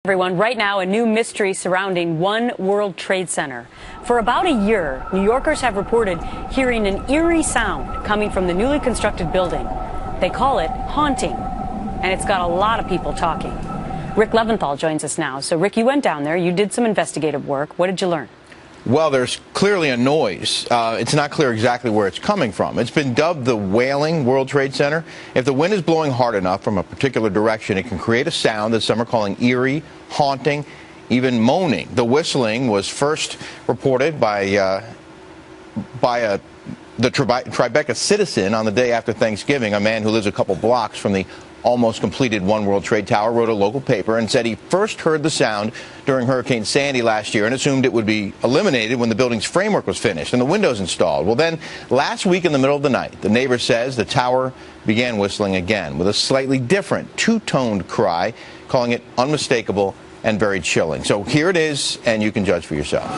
Everyone, right now, a new mystery surrounding One World Trade Center. For about a year, New Yorkers have reported hearing an eerie sound coming from the newly constructed building. They call it haunting, and it's got a lot of people talking. Rick Leventhal joins us now. So, Rick, you went down there. You did some investigative work. What did you learn? Well, there's clearly a noise. It's not clear exactly where it's coming from. It's been dubbed the Wailing World Trade Center. If the wind is blowing hard enough from a particular direction, it can create a sound that some are calling eerie, haunting, even moaning. The whistling was first reported by the Tribeca citizen on the day after Thanksgiving. A man who lives a couple blocks from the almost completed One World Trade Tower wrote a local paper and said he first heard the sound during Hurricane Sandy last year and assumed it would be eliminated when the building's framework was finished and the windows installed. Well, then last week in the middle of the night, the neighbor says the tower began whistling again with a slightly different two-toned cry, calling it unmistakable and very chilling. So here it is, and you can judge for yourself.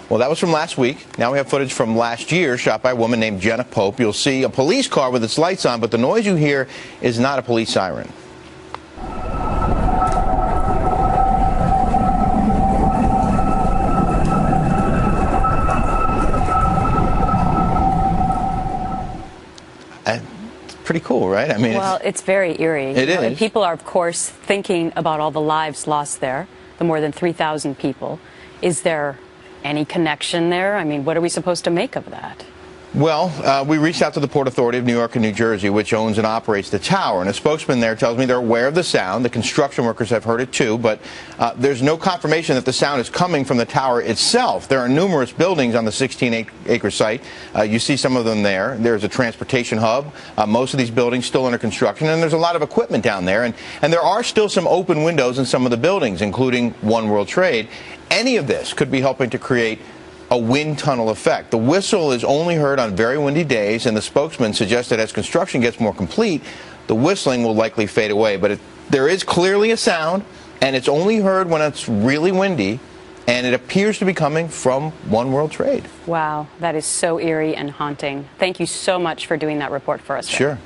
Well, that was from last week. Now we have footage from last year shot by a woman named Jenna Pope. You'll see a police car with its lights on, but the noise you hear is not a police siren. It's pretty cool, right? I mean, well, it's very eerie. It is. And people are, of course, thinking about all the lives lost there, the more than 3,000 people. Is there any connection there? I mean, what are we supposed to make of that? Well, we reached out to the Port Authority of New York and New Jersey, which owns and operates the tower, and a spokesman there tells me they're aware of the sound. The construction workers have heard it too, but there's no confirmation that the sound is coming from the tower itself. There are numerous buildings on the 16-acre site. You see some of them there. There's a transportation hub. Most of these buildings still under construction, and there's a lot of equipment down there, and there are still some open windows in some of the buildings, including One World Trade. Any of this could be helping to create a wind tunnel effect. The whistle is only heard on very windy days, and the spokesman suggested as construction gets more complete, the whistling will likely fade away. But there is clearly a sound, and it's only heard when it's really windy, and it appears to be coming from One World Trade. Wow, that is so eerie and haunting. Thank you so much for doing that report for us, Rick. Sure.